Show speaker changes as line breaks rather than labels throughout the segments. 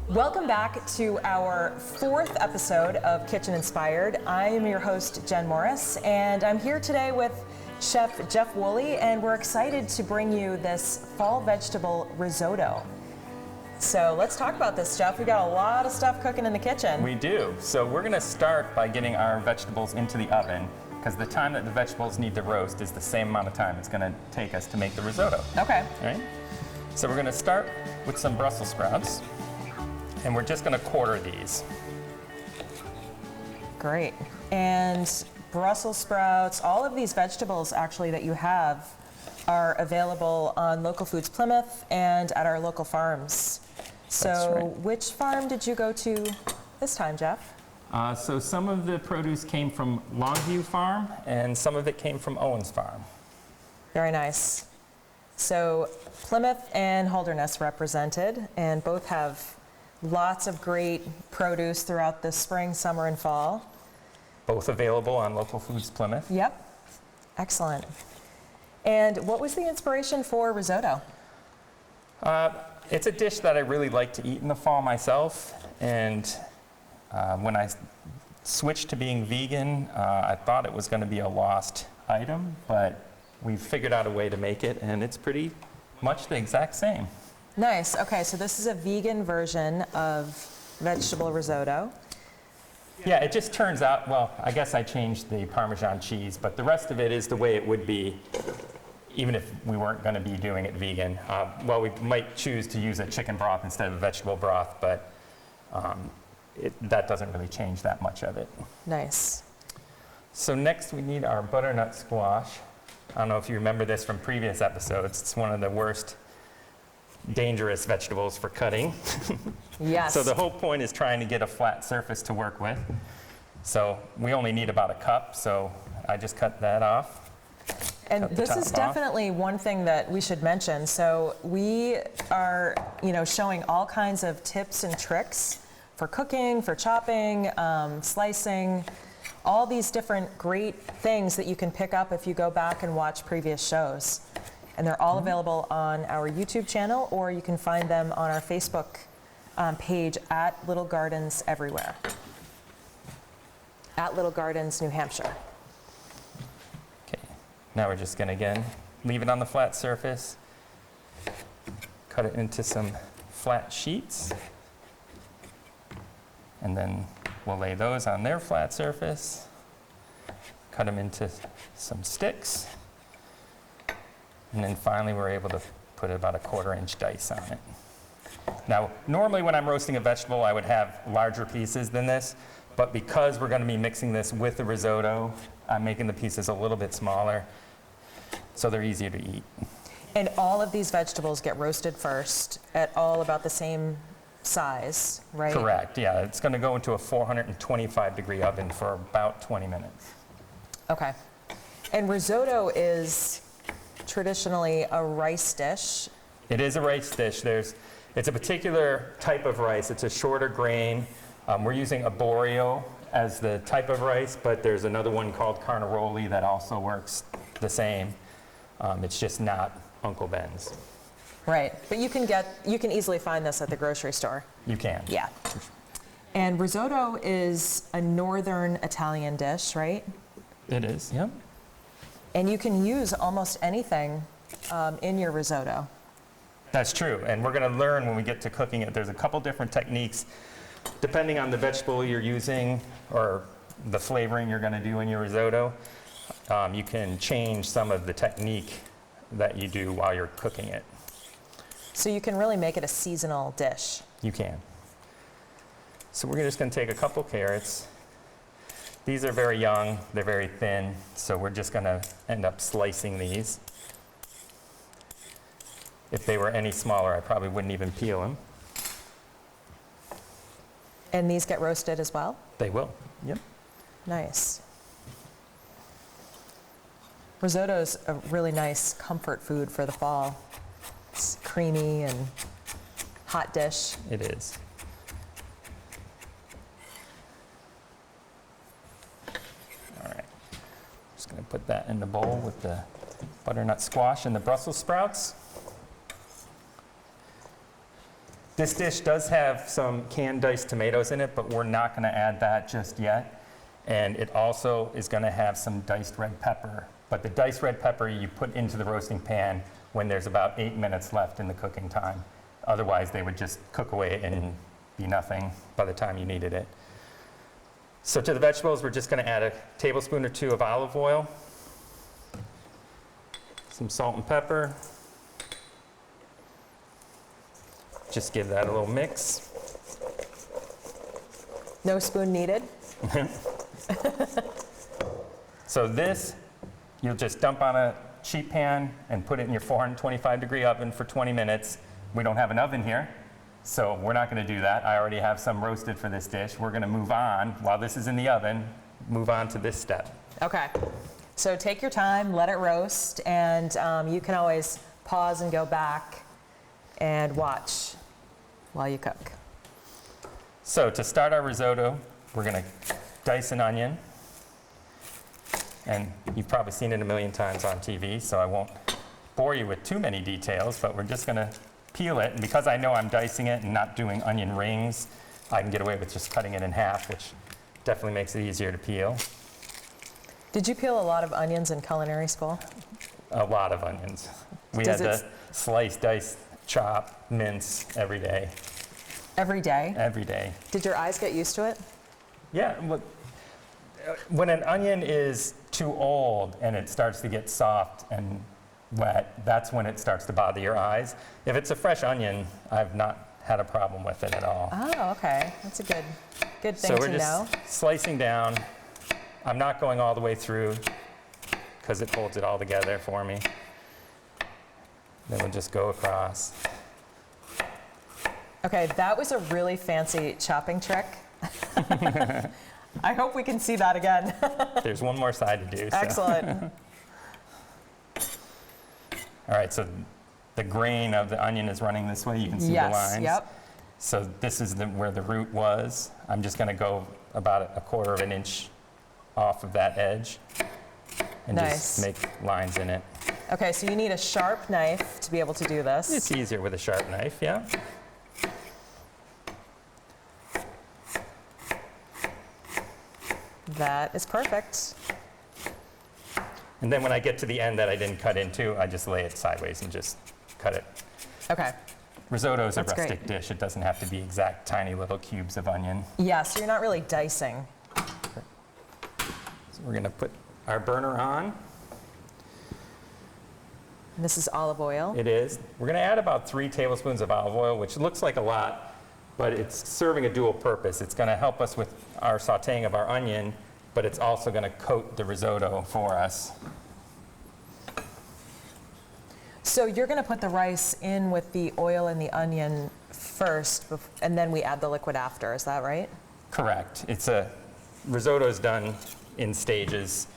Welcome back to our 4th episode of Kitchen Inspired. I am your host, Jen Morris, and I'm here today with Chef Jeff Woolley, and we're excited to bring you this fall vegetable risotto. So let's talk about this, Jeff. We got a lot of stuff cooking in the kitchen.
We do. So we're going to start by getting our vegetables into the oven, because the time that the vegetables need to roast is the same amount of time it's going to take us to make the risotto.
Okay.
All right? So we're going to start with some Brussels sprouts, and we're just going to quarter these.
Great. And Brussels sprouts, all of these vegetables actually that you have are available on Local Foods Plymouth and at our local farms. So
That's right.
Which farm did you go to this time, Jeff?
So some of the produce came from Longview Farm, and some of it came from Owens Farm.
Very nice. So Plymouth and Holderness represented, and both have lots of great produce throughout the spring, summer, and fall.
Both available on Local Foods Plymouth.
Yep. Excellent. And what was the inspiration for risotto?
It's a dish that I really like to eat in the fall myself, and when I switched to being vegan, I thought it was going to be a lost item, but we've figured out a way to make it, and it's pretty much the exact same.
Nice. Okay, so this is a vegan version of vegetable risotto.
Yeah, it just turns out, well, I guess I changed the Parmesan cheese, but the rest of it is the way it would be even if we weren't going to be doing it vegan. Well, we might choose to use a chicken broth instead of a vegetable broth, but that doesn't really change that much of it.
Nice.
So next we need our butternut squash. I don't know if you remember this from previous episodes. It's one of the worst dangerous vegetables for cutting.
Yes.
So the whole point is trying to get a flat surface to work with. So we only need about a cup, so I just cut that off.
And this is definitely one thing that we should mention. So we are, showing all kinds of tips and tricks for cooking, for chopping, slicing, all these different great things that you can pick up if you go back and watch previous shows. And they're all available on our YouTube channel, or you can find them on our Facebook page at Little Gardens Everywhere. At Little Gardens, New Hampshire.
Okay, now we're just gonna, again, leave it on the flat surface, cut it into some flat sheets, and then we'll lay those on their flat surface, cut them into some sticks, and then finally we're able to put about a 1/4-inch dice on it. Now, normally when I'm roasting a vegetable, I would have larger pieces than this, but because we're going to be mixing this with the risotto, I'm making the pieces a little bit smaller, so they're easier to eat.
And all of these vegetables get roasted first at all about the same size, right?
Correct, yeah. It's going to go into a 425-degree oven for about 20 minutes.
Okay. And risotto is traditionally a rice dish.
It is a rice dish. It's a particular type of rice. It's a shorter grain. We're using arborio as the type of rice, but there's another one called carnaroli that also works the same. It's just not Uncle Ben's.
Right, but you can easily find this at the grocery store.
You can.
Yeah. And risotto is a northern Italian dish, right?
It is, yep.
And you can use almost anything in your risotto.
That's true, and we're going to learn when we get to cooking it. There's a couple different techniques depending on the vegetable you're using or the flavoring you're going to do in your risotto. You can change some of the technique that you do while you're cooking it.
So you can really make it a seasonal dish.
You can. So we're just going to take a couple carrots. These are very young, they're very thin, so we're just going to end up slicing these. If they were any smaller, I probably wouldn't even peel them.
And these get roasted as well?
They will, yep.
Nice. Risotto is a really nice comfort food for the fall. It's creamy and hot dish.
It is. All right, just going to put that in the bowl with the butternut squash and the Brussels sprouts. This dish does have some canned diced tomatoes in it, but we're not going to add that just yet. And it also is going to have some diced red pepper. But the diced red pepper you put into the roasting pan when there's about 8 minutes left in the cooking time. Otherwise, they would just cook away and be nothing by the time you needed it. So to the vegetables, we're just going to add a tablespoon or 2 of olive oil, some salt and pepper. Just give that a little mix.
No spoon needed?
So this, you'll just dump on a sheet pan and put it in your 425-degree oven for 20 minutes. We don't have an oven here, so we're not going to do that. I already have some roasted for this dish. We're going to move on, while this is in the oven, move on to this step.
Okay. So take your time, let it roast, and you can always pause and go back and watch while you cook.
So to start our risotto, we're going to dice an onion. And you've probably seen it a million times on TV, so I won't bore you with too many details, but we're just going to peel it. And because I know I'm dicing it and not doing onion rings, I can get away with just cutting it in half, which definitely makes it easier to peel.
Did you peel a lot of onions in culinary school?
A lot of onions. We had to slice, dice, chop, mince every day.
Every day?
Every day.
Did your eyes get used to it?
Yeah. When an onion is too old and it starts to get soft and wet, that's when it starts to bother your eyes. If it's a fresh onion, I've not had a problem with it at all.
Oh, okay. That's a good thing to know.
So we're just slicing down. I'm not going all the way through because it holds it all together for me. Then we'll just go across.
Okay, that was a really fancy chopping trick. I hope we can see that again.
There's one more side to do. So.
Excellent.
All right, so the grain of the onion is running this way. You can see the lines.
Yep.
So this is where the root was. I'm just going to go about a quarter of an inch off of that edge and just make lines in it.
Okay, so you need a sharp knife to be able to do this.
It's easier with a sharp knife, yeah.
That is perfect.
And then when I get to the end that I didn't cut into, I just lay it sideways and just cut it.
Okay.
Risotto is a rustic dish. It doesn't have to be exact tiny little cubes of onion.
Yeah, so you're not really dicing.
So we're going to put our burner on.
And this is olive oil.
It is. We're going to add about 3 tablespoons of olive oil, which looks like a lot, but it's serving a dual purpose. It's going to help us with our sautéing of our onion, but it's also going to coat the risotto for us.
So you're going to put the rice in with the oil and the onion first, and then we add the liquid after. Is that right?
Correct. Risotto is done in stages.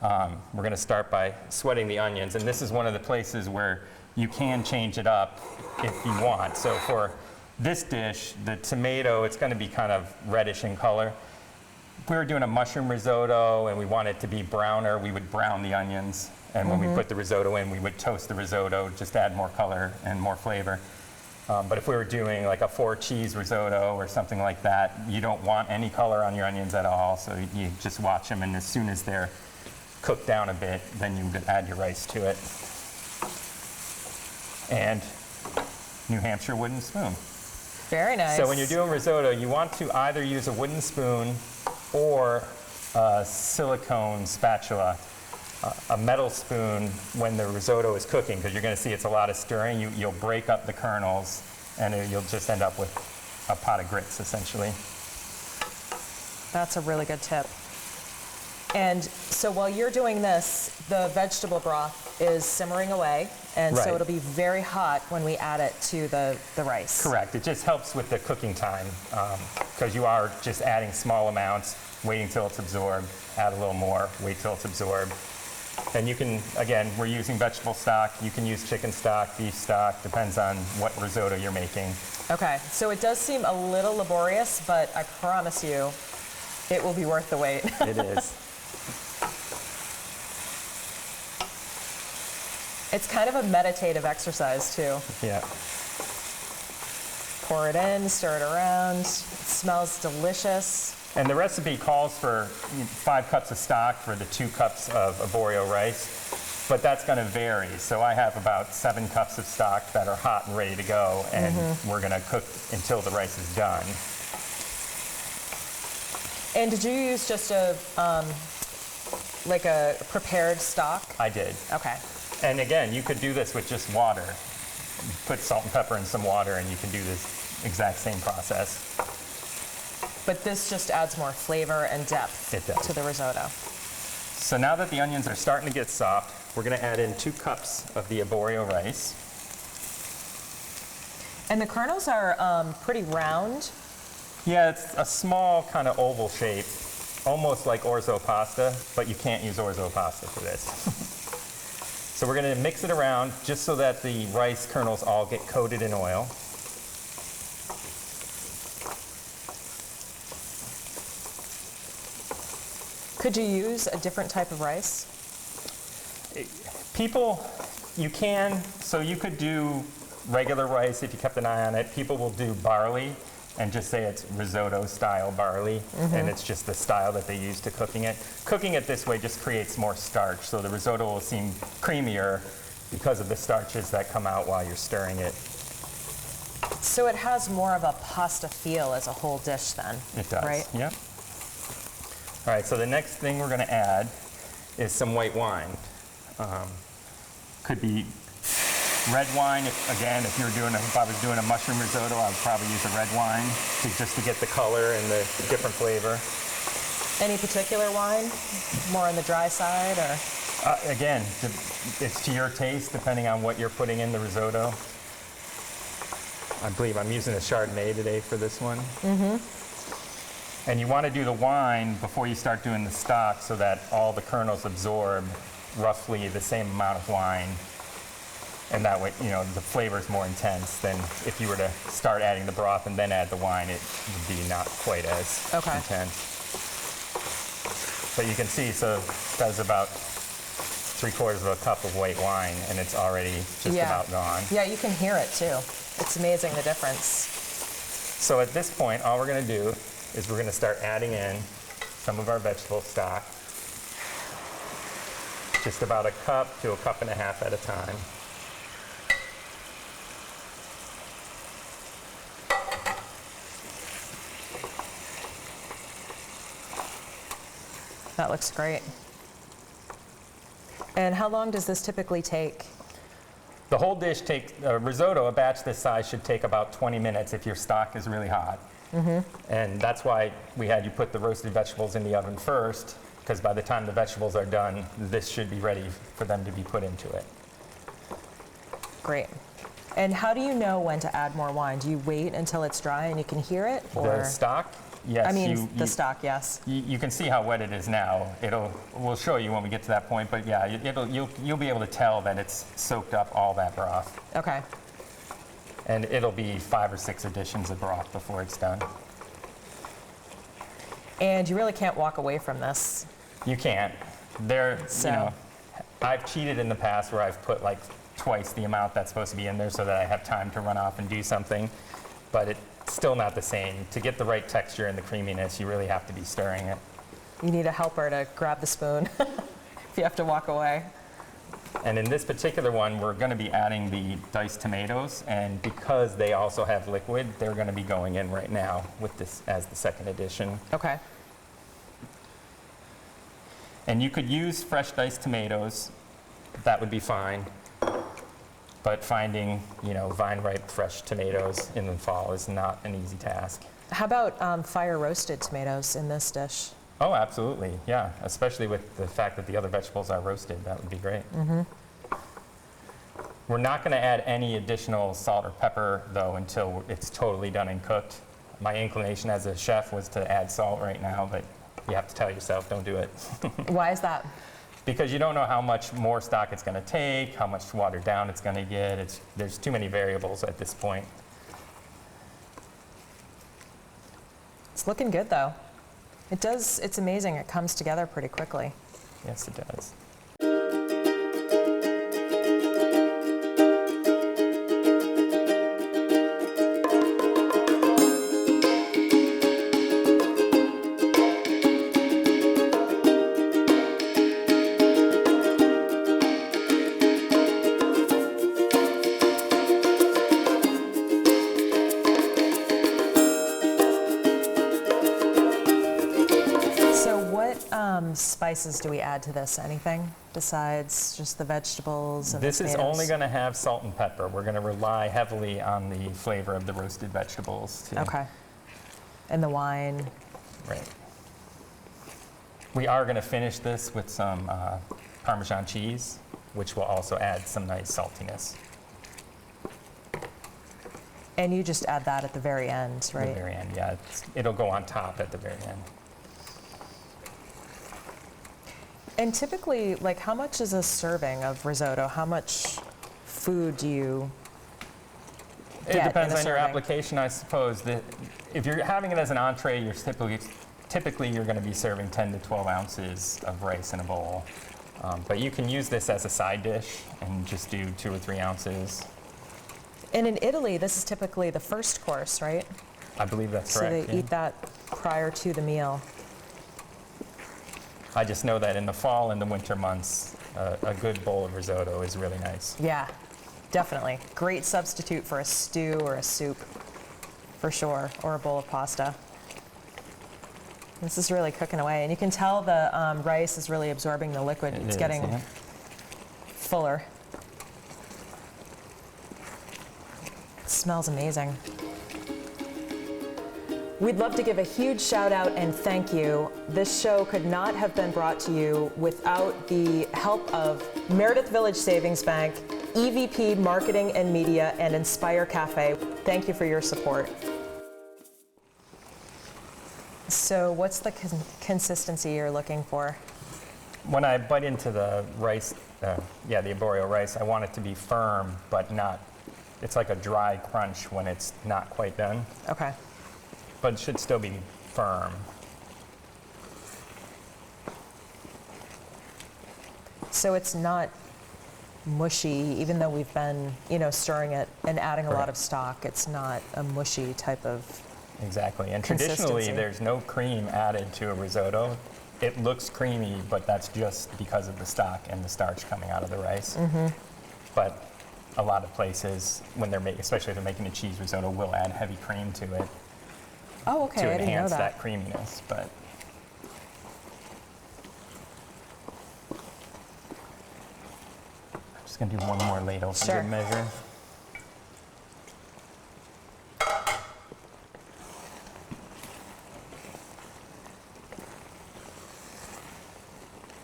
We're going to start by sweating the onions, and this is one of the places where you can change it up if you want. So for this dish, the tomato, it's going to be kind of reddish in color. If we were doing a mushroom risotto and we want it to be browner, we would brown the onions. And when we put the risotto in, we would toast the risotto, just add more color and more flavor. But if we were doing like a 4-cheese risotto or something like that, you don't want any color on your onions at all. So you just watch them, and as soon as they're cooked down a bit, then you would add your rice to it. And New Hampshire wooden spoon.
Very nice.
So when you're doing risotto, you want to either use a wooden spoon or a silicone spatula. A metal spoon when the risotto is cooking, because you're going to see it's a lot of stirring. You'll break up the kernels, and you'll just end up with a pot of grits, essentially.
That's a really good tip. And so while you're doing this, the vegetable broth is simmering away, and so it'll be very hot when we add it to the rice.
Correct. It just helps with the cooking time, because you are just adding small amounts, waiting till it's absorbed, add a little more, wait till it's absorbed. And you can, again, we're using vegetable stock. You can use chicken stock, beef stock, depends on what risotto you're making.
Okay, so it does seem a little laborious, but I promise you, it will be worth the wait.
It is.
It's kind of a meditative exercise, too.
Yeah.
pour it in, stir it around. It smells delicious.
And the recipe calls for 5 cups of stock for the 2 cups of arborio rice, but that's going to vary. So I have about 7 cups of stock that are hot and ready to go, and we're going to cook until the rice is done.
And did you use just like a prepared stock?
I did.
Okay.
And again, you could do this with just water. Put salt and pepper in some water, and you can do this exact same process.
But this just adds more flavor and depth to the risotto.
So now that the onions are starting to get soft, we're going to add in 2 cups of the arborio rice.
And the kernels are pretty round.
Yeah, it's a small kind of oval shape, almost like orzo pasta, but you can't use orzo pasta for this. So we're going to mix it around just so that the rice kernels all get coated in oil.
Could you use a different type of rice?
You can, so you could do regular rice if you kept an eye on it. People will do barley and just say it's risotto style barley, and it's just the style that they use to cooking it. Cooking it this way just creates more starch, so the risotto will seem creamier because of the starches that come out while you're stirring it.
So it has more of a pasta feel as a whole dish then?
It does,
right?
Yeah. All right, so the next thing we're going to add is some white wine. Could be red wine. If I was doing a mushroom risotto, I would probably use a red wine just to get the color and the different flavor.
Any particular wine? More on the dry side, or?
Again, it's to your taste, depending on what you're putting in the risotto. I believe I'm using a Chardonnay today for this one. And you want to do the wine before you start doing the stock so that all the kernels absorb roughly the same amount of wine. And that way, the flavor is more intense than if you were to start adding the broth and then add the wine. It would be not quite as intense. But you can see, so it does about 3/4 of a cup of white wine, and it's already just about gone.
Yeah, you can hear it too. It's amazing the difference.
So at this point, all we're going to do is we're going to start adding in some of our vegetable stock. Just about 1 cup to 1.5 cups at a time.
That looks great. And how long does this typically take?
The whole dish takes, risotto, a batch this size should take about 20 minutes if your stock is really hot. And that's why we had you put the roasted vegetables in the oven first, because by the time the vegetables are done, this should be ready for them to be put into it.
Great. And how do you know when to add more wine? Do you wait until it's dry and you can hear it? Or?
The stock? Yes.
I mean, the stock, yes.
You can see how wet it is now. We'll show you when we get to that point, but yeah, you'll be able to tell that it's soaked up all that broth.
Okay.
And it'll be 5 or 6 additions of broth before it's done.
And you really can't walk away from this.
You can't. I've cheated in the past where I've put like twice the amount that's supposed to be in there so that I have time to run off and do something, but it's still not the same. To get the right texture and the creaminess, you really have to be stirring it.
You need a helper to grab the spoon if you have to walk away.
And in this particular one, we're going to be adding the diced tomatoes, and because they also have liquid, they're going to be going in right now with this as the second addition.
Okay.
And you could use fresh diced tomatoes, that would be fine. But finding, vine-ripe fresh tomatoes in the fall is not an easy task.
How about fire-roasted tomatoes in this dish?
Oh, absolutely, yeah. Especially with the fact that the other vegetables are roasted, that would be great. We're not going to add any additional salt or pepper, though, until it's totally done and cooked. My inclination as a chef was to add salt right now, but you have to tell yourself, don't do it.
Why is that?
Because you don't know how much more stock it's going to take, how much watered down it's going to get. There's too many variables at this point.
It's looking good, though. It's amazing. It comes together pretty quickly.
Yes, it does.
spices do we add to this? Anything besides just the vegetables and
This
the
is
tomatoes?
only going to have salt and pepper. We're going to rely heavily on the flavor of the roasted vegetables.
Okay. And the wine.
Right. We are going to finish this with some Parmesan cheese, which will also add some nice saltiness.
And you just add that at the very end, right?
At the very end, yeah. It'll go on top at the very end.
And typically, like, how much is a serving of risotto? How much food do you
It
get
depends
in a
on your
serving?
application, I suppose. If you're having it as an entree, you're typically you're going to be serving 10 to 12 ounces of rice in a bowl. But you can use this as a side dish and just do 2 or 3 ounces.
And in Italy, this is typically the first course, right?
I believe that's
So
correct.
they eat that prior to the meal.
I just know that in the fall and the winter months, a good bowl of risotto is really nice.
Yeah, definitely. Great substitute for a stew or a soup, for sure, or a bowl of pasta. This is really cooking away, and you can tell the rice is really absorbing the liquid.
It
It's
is,
getting
yeah.
fuller. It smells amazing. We'd love to give a huge shout out and thank you. This show could not have been brought to you without the help of Meredith Village Savings Bank, EVP Marketing and Media, and Inspire Cafe. Thank you for your support. So what's the consistency you're looking for?
When I bite into the rice, the arborio rice, I want it to be firm, but not, it's like a dry crunch when it's not quite done.
Okay.
But it should still be firm.
So it's not mushy, even though we've been, stirring it and adding a lot of stock. It's not a mushy type of.
Exactly. And traditionally,
Consistency.
there's no cream added to a risotto. It looks creamy, but that's just because of the stock and the starch coming out of the rice.
Mm-hmm.
But a lot of places, when they're making, especially if they're making a cheese risotto, will add heavy cream to it.
Oh, okay.
To
I didn't know
enhance
that.
that creaminess, but I'm just gonna do one more ladle for
Sure.
good measure.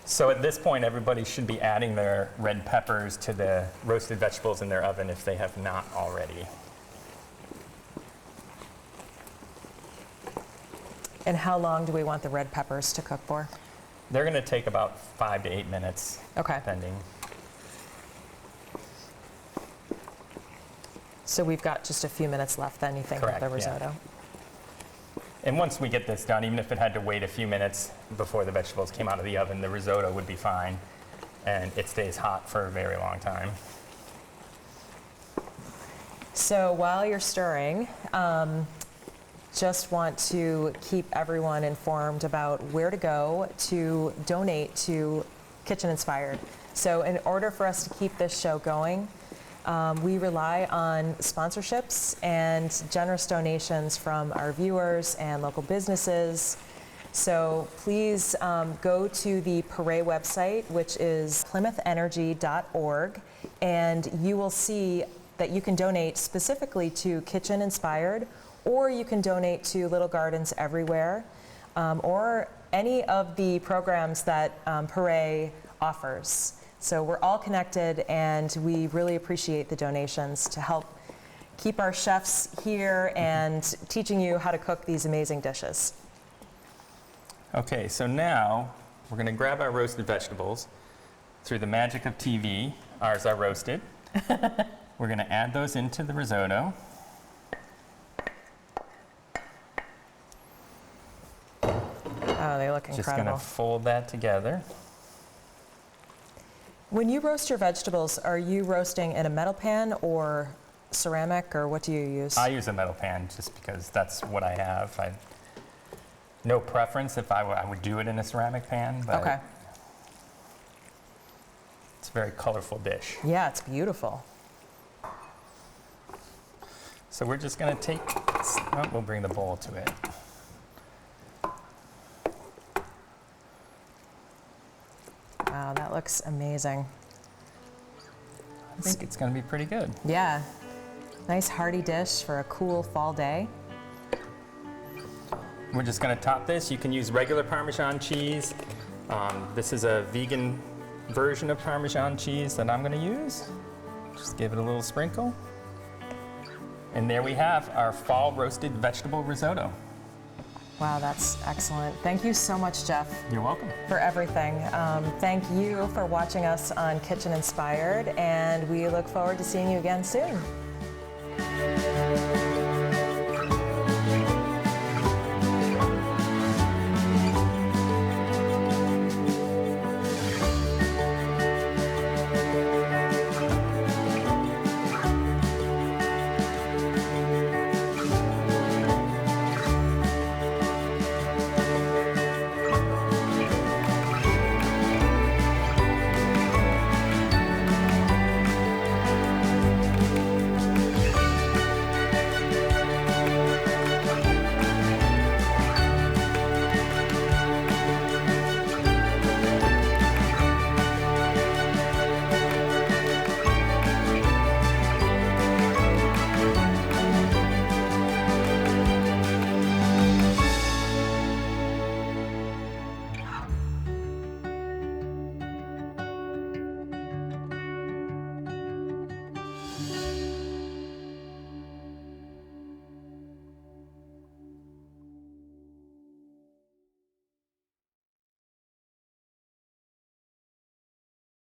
So at this point, everybody should be adding their red peppers to the roasted vegetables in their oven if they have not already.
And how long do we want the red peppers to cook for?
They're going to take about 5 to 8 minutes,
Okay.
depending.
So we've got just a few minutes left then, you think,
Correct,
of the
yeah.
risotto?
And once we get this done, even if it had to wait a few minutes before the vegetables came out of the oven, the risotto would be fine, and it stays hot for a very long time.
So while you're stirring, just want to keep everyone informed about where to go to donate to Kitchen Inspired. So in order for us to keep this show going, we rely on sponsorships and generous donations from our viewers and local businesses. So please go to the Paray website, which is plymouthenergy.org, and you will see that you can donate specifically to Kitchen Inspired, or you can donate to Little Gardens Everywhere, or any of the programs that Paray offers. So we're all connected, and we really appreciate the donations to help keep our chefs here and teaching you how to cook these amazing dishes.
Okay, so now we're going to grab our roasted vegetables. Through the magic of TV, ours are roasted. We're going to add those into the risotto.
Oh, they look
Just
incredible.
going to fold that together.
When you roast your vegetables, are you roasting in a metal pan or ceramic, or what do you use?
I use a metal pan just because that's what I have. No preference if I would do it in a ceramic pan, but
Okay.
it's a very colorful dish.
Yeah, it's beautiful.
So we're just going to take, we'll bring the bowl to it.
looks amazing.
I think it's going to be pretty good.
Yeah. Nice hearty dish for a cool fall day.
We're just going to top this. You can use regular Parmesan cheese. This is a vegan version of Parmesan cheese that I'm going to use. Just give it a little sprinkle. And there we have our fall roasted vegetable risotto.
Wow, that's excellent. Thank you so much, Jeff.
You're welcome.
For everything. Thank you for watching us on Kitchen Inspired, and we look forward to seeing you again soon.